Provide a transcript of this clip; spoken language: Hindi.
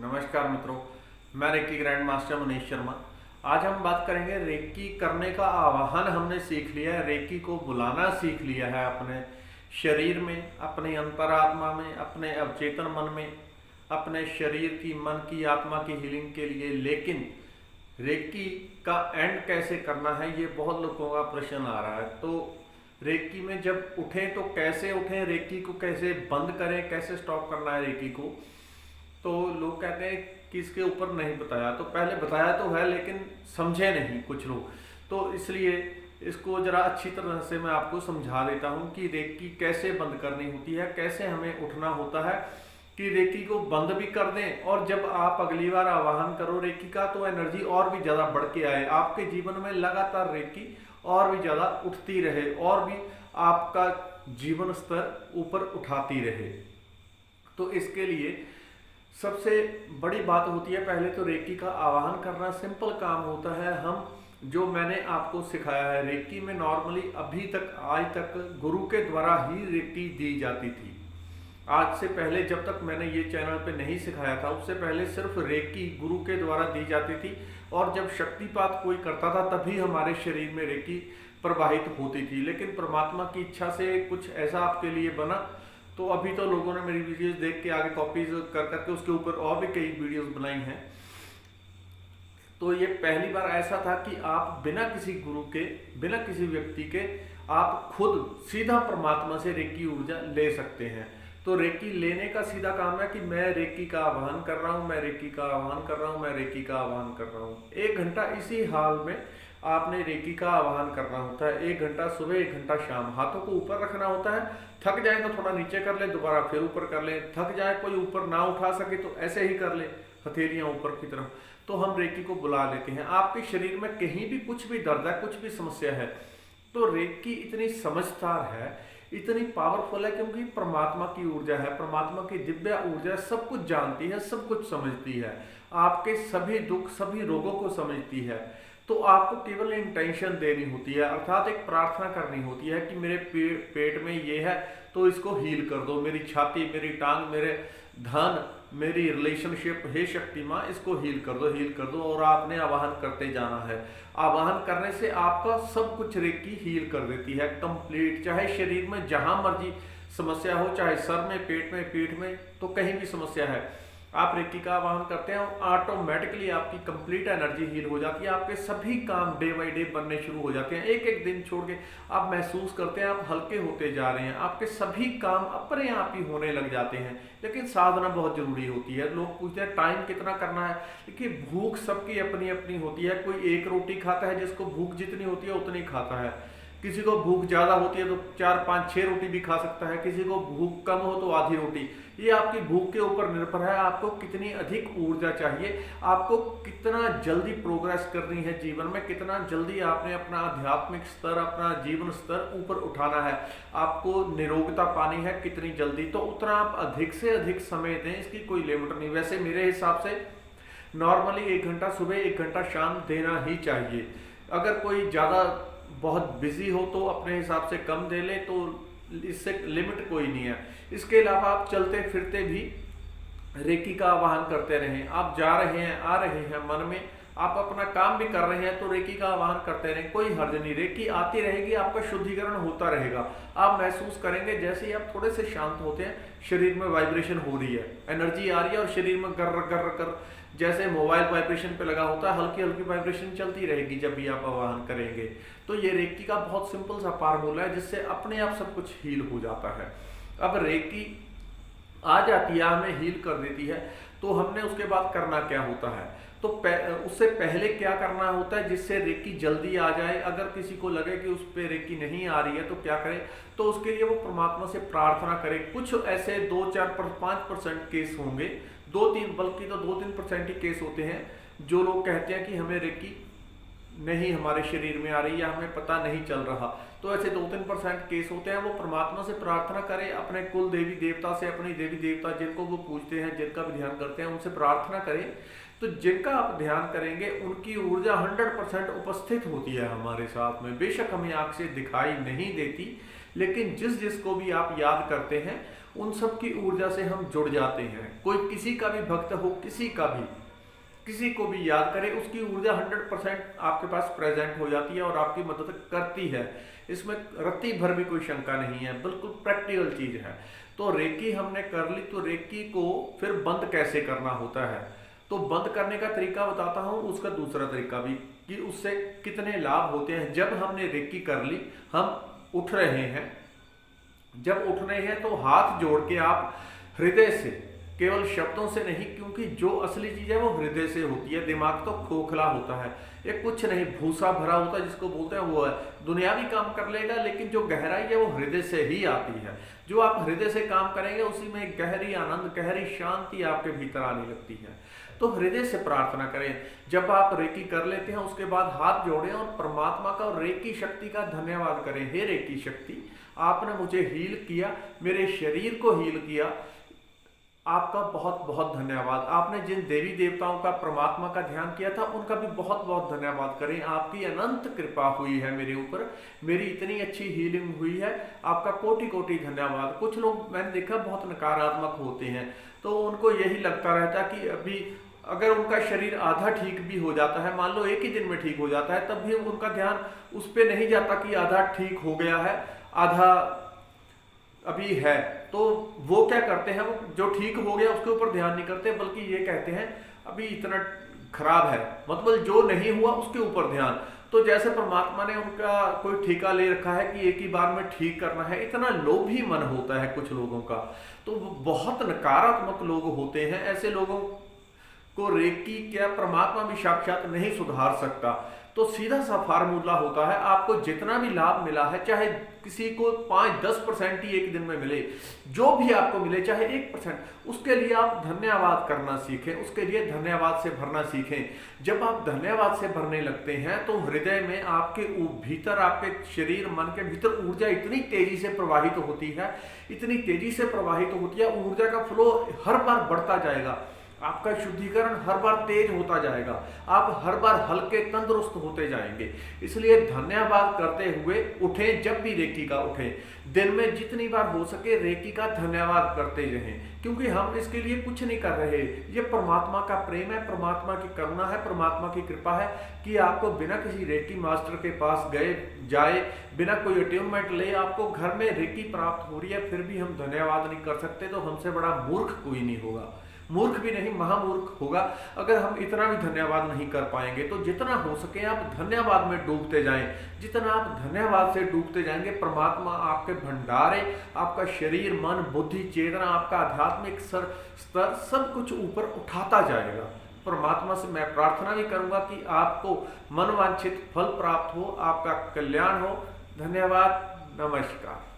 नमस्कार मित्रों, मैं reiki grand master Manish Sharma. आज हम बात करेंगे रेकी करने का आवाहन हमने सीख लिया है, रेकी को बुलाना सीख लिया है अपने शरीर में, अपनी अंतरात्मा में, अपने अवचेतन मन में, अपने शरीर की, मन की, आत्मा की हीलिंग के लिए। लेकिन रेकी का एंड कैसे करना है, ये बहुत लोगों का प्रश्न आ रहा है। तो रेकी में जब उठें तो कैसे उठें, रेकी को कैसे बंद करें, कैसे स्टॉप करना है रेकी को। तो लोग कहते हैं कि इसके ऊपर नहीं बताया, तो पहले बताया तो है लेकिन समझे नहीं कुछ लोग। तो इसलिए इसको जरा अच्छी तरह से मैं आपको समझा देता हूँ कि रेकी कैसे बंद करनी होती है, कैसे हमें उठना होता है कि रेकी को बंद भी कर दें। और जब आप अगली बार आवाहन करो रेकी का, तो एनर्जी और भी ज़्यादा बढ़ के आए, आपके जीवन में लगातार रेकी और भी ज़्यादा उठती रहे और भी आपका जीवन स्तर ऊपर उठाती रहे। तो इसके लिए सबसे बड़ी बात होती है, पहले तो रेकी का आवाहन करना सिंपल काम होता है। हम जो मैंने आपको सिखाया है रेकी में, नॉर्मली अभी तक आज तक गुरु के द्वारा ही रेकी दी जाती थी। आज से पहले जब तक मैंने ये चैनल पे नहीं सिखाया था, उससे पहले सिर्फ रेकी गुरु के द्वारा दी जाती थी। और जब शक्तिपात कोई करता था तभी हमारे शरीर में रेकी प्रवाहित होती थी। लेकिन परमात्मा की इच्छा से कुछ ऐसा आपके लिए बना, तो अभी तो लोगों ने मेरी वीडियोस देख के आगे कॉपीज कर करके उसके ऊपर और भी कई वीडियोस बनाई हैं। तो ये पहली बार ऐसा था कि आप बिना किसी गुरु के, बिना किसी व्यक्ति के, आप खुद सीधा परमात्मा से रेकी ऊर्जा ले सकते हैं। तो रेकी लेने का सीधा काम है कि मैं रेकी का आह्वान कर रहा हूँ, मैं रेकी का आह्वान कर रहा हूँ, मैं रेकी का आह्वान कर रहा हूँ। 1 घंटा इसी हाल में आपने रेकी का आह्वान करना होता है। 1 घंटा सुबह, 1 घंटा शाम। हाथों को ऊपर रखना होता है, थक जाए तो थोड़ा नीचे कर ले, दोबारा फिर ऊपर कर ले। थक जाए, कोई ऊपर ना उठा सके तो ऐसे ही कर ले, हथेलियां ऊपर की तरफ। तो हम रेकी को बुला लेते हैं। आपके शरीर में कहीं भी कुछ भी दर्द है, कुछ भी समस्या है, तो रेकी इतनी समझदार है, इतनी पावरफुल है, क्योंकि परमात्मा की ऊर्जा है, परमात्मा की दिव्य ऊर्जा सब कुछ जानती है, सब कुछ समझती है, आपके सभी दुख, सभी रोगों को समझती है। तो आपको केवल इंटेंशन देनी होती है, अर्थात एक प्रार्थना करनी होती है कि मेरे पेट में ये है तो इसको हील कर दो, मेरी छाती, मेरी टांग, मेरे धन, मेरी रिलेशनशिप, हे शक्ति माँ इसको हील कर दो, हील कर दो। और आपने आवाहन करते जाना है। आवाहन करने से आपका सब कुछ रेकी हील कर देती है कंप्लीट। चाहे शरीर में जहां मर्जी समस्या हो, चाहे सर में, पेट में, पीठ में, तो कहीं भी समस्या है, आप रेकी का आवाहन करते हैं, ऑटोमेटिकली आपकी कंप्लीट एनर्जी हील हो जाती है। आपके सभी काम डे बाई डे बनने शुरू हो जाते हैं। एक एक दिन छोड़ के आप महसूस करते हैं आप हल्के होते जा रहे हैं, आपके सभी काम अपने आप ही होने लग जाते हैं। लेकिन साधना बहुत जरूरी होती है। लोग पूछते हैं टाइम कितना करना है। देखिए, भूख सबकी अपनी अपनी होती है। कोई 1 रोटी खाता है, जिसको भूख जितनी होती है उतनी खाता है। किसी को भूख ज्यादा होती है तो 4, 5, 6 रोटी भी खा सकता है। किसी को भूख कम हो तो आधी रोटी। ये आपकी भूख के ऊपर निर्भर है, आपको कितनी अधिक ऊर्जा चाहिए, आपको कितना जल्दी प्रोग्रेस करनी है जीवन में, कितना जल्दी आपने अपना आध्यात्मिक स्तर, अपना जीवन स्तर ऊपर उठाना है, आपको निरोगता पानी है कितनी जल्दी, तो उतना आप अधिक से अधिक समय दें। इसकी कोई लिमिट नहीं। वैसे मेरे हिसाब से नॉर्मली 1 घंटा सुबह, 1 घंटा शाम देना ही चाहिए। अगर कोई ज़्यादा बहुत बिजी हो तो अपने हिसाब से कम दे ले, तो इससे लिमिट कोई नहीं है। इसके अलावा आप चलते फिरते भी रेकी का आवाहन करते रहें। आप जा रहे हैं, आ रहे हैं, मन में आप अपना काम भी कर रहे हैं तो रेकी का आवाहन करते रहें, कोई हर्ज नहीं। रेकी आती रहेगी, आपका शुद्धिकरण होता रहेगा। आप महसूस करेंगे जैसे ही आप थोड़े से शांत होते हैं, शरीर में वाइब्रेशन हो रही है, एनर्जी आ रही है, और शरीर में गर्र गर्र कर, जैसे मोबाइल वाइब्रेशन पे लगा होता है, हल्की हल्की वाइब्रेशन चलती रहेगी जब भी आप आवाहन करेंगे। तो ये रेकी का बहुत सिंपल सा फार्मूला है, जिससे अपने आप सब कुछ हील हो जाता है। अब रेकी आ जाती है, हमें हील कर देती है, तो हमने उसके बाद करना क्या होता है। तो उससे पहले क्या करना होता है जिससे रेकी जल्दी आ जाए। अगर किसी को लगे कि उस पर रेकी नहीं आ रही है तो क्या करें, तो उसके लिए वो परमात्मा से प्रार्थना करे। कुछ ऐसे 2, 4, 5% केस होंगे, 2-3, बल्कि तो 2-3% ही केस होते हैं, जो लोग कहते हैं कि हमें रेकी नहीं हमारे शरीर में आ रही है, हमें पता नहीं चल रहा। तो ऐसे 2-3% केस होते हैं। वो परमात्मा से प्रार्थना करें, अपने कुल देवी देवता से, अपनी देवी देवता जिनको वो पूजते हैं, जिनका भी ध्यान करते हैं, उनसे प्रार्थना करें। तो जिनका आप ध्यान करेंगे उनकी ऊर्जा 100% उपस्थित होती है हमारे साथ में। बेशक हमें आंख से दिखाई नहीं देती, लेकिन जिस जिसको भी आप याद करते हैं उन सब की ऊर्जा से हम जुड़ जाते हैं। कोई किसी का भी भक्त हो, किसी को भी याद करे, उसकी ऊर्जा 100% आपके पास प्रेजेंट हो जाती है और आपकी मदद करती है। इसमें रत्ती भर भी कोई शंका नहीं है, बिल्कुल प्रैक्टिकल चीज है। तो रेकी हमने कर ली, तो रेकी को फिर बंद कैसे करना होता है, तो बंद करने का तरीका बताता हूं, उसका दूसरा तरीका भी, कि उससे कितने लाभ होते हैं। जब हमने रेकी कर ली, हम उठ रहे हैं, जब उठ रहे हैं तो हाथ जोड़ के आप हृदय से, केवल शब्दों से नहीं, क्योंकि जो असली चीज है वो हृदय से होती है। दिमाग तो खोखला होता है, ये कुछ नहीं, भूसा भरा होता है जिसको बोलते हैं, वो है। दुनियावी काम कर लेगा, लेकिन जो गहराई है वो हृदय से ही आती है। जो आप हृदय से काम करेंगे उसी में गहरी आनंद, गहरी शांति आपके भीतर आने लगती है। तो हृदय से प्रार्थना करें। जब आप रेकी कर लेते हैं उसके बाद हाथ जोड़ें और परमात्मा का और रेकी शक्ति का धन्यवाद करें। हे रेकी शक्ति, आपने मुझे हील किया, मेरे शरीर को हील किया, आपका बहुत बहुत धन्यवाद। आपने जिन देवी देवताओं का, परमात्मा का ध्यान किया था, उनका भी बहुत बहुत धन्यवाद करें। आपकी अनंत कृपा हुई है मेरे ऊपर, मेरी इतनी अच्छी हीलिंग हुई है, आपका कोटि कोटि धन्यवाद। कुछ लोग मैंने देखा बहुत नकारात्मक होते हैं, तो उनको यही लगता रहता है कि अभी अगर उनका शरीर आधा ठीक भी हो जाता है, मान लो एक ही दिन में ठीक हो जाता है, तब भी उनका ध्यान उस पर नहीं जाता कि आधा ठीक हो गया है, आधा अभी है। तो वो क्या करते हैं, वो जो ठीक हो गया उसके ऊपर ध्यान नहीं करते, बल्कि ये कहते हैं अभी इतना खराब है, मतलब जो नहीं हुआ उसके ऊपर ध्यान। तो जैसे परमात्मा ने उनका कोई ठेका ले रखा है कि एक ही बार में ठीक करना है, इतना लोभी मन होता है कुछ लोगों का। तो बहुत नकारात्मक लोग होते हैं, ऐसे लोगों को रेकी क्या परमात्मा भी साक्षात नहीं सुधार सकता। तो सीधा सा फार्मूला होता है, आपको जितना भी लाभ मिला है, चाहे किसी को 5-10% ही एक दिन में मिले, जो भी आपको मिले, चाहे 1%, उसके लिए आप धन्यवाद करना सीखें, उसके लिए धन्यवाद से भरना सीखें। जब आप धन्यवाद से भरने लगते हैं तो हृदय में आपके भीतर, आपके शरीर मन के भीतर ऊर्जा इतनी तेजी से प्रवाहित होती है, इतनी तेजी से प्रवाहित होती है, ऊर्जा का फ्लो हर बार बढ़ता जाएगा, आपका शुद्धिकरण हर बार तेज होता जाएगा, आप हर बार हल्के तंदुरुस्त होते जाएंगे। इसलिए धन्यवाद करते हुए उठें, जब भी रेकी का उठें, दिन में जितनी बार हो सके रेकी का धन्यवाद करते रहें, क्योंकि हम इसके लिए कुछ नहीं कर रहे। ये परमात्मा का प्रेम है, परमात्मा की करुणा है, परमात्मा की कृपा है कि आपको बिना किसी रेकी मास्टर के पास जाए, बिना कोई अट्यूनमेंट ले, आपको घर में रेकी प्राप्त हो रही है, फिर भी हम धन्यवाद नहीं कर सकते। तो हमसे बड़ा मूर्ख कोई नहीं होगा, मूर्ख भी नहीं, महामूर्ख होगा अगर हम इतना भी धन्यवाद नहीं कर पाएंगे। तो जितना हो सके आप धन्यवाद में डूबते जाएं, जितना आप धन्यवाद से डूबते जाएंगे, परमात्मा आपके भंडारे, आपका शरीर, मन, बुद्धि, चेतना, आपका आध्यात्मिक स्तर सब कुछ ऊपर उठाता जाएगा। परमात्मा से मैं प्रार्थना भी करूंगा कि आपको मनवांछित फल प्राप्त हो, आपका कल्याण हो। धन्यवाद, नमस्कार।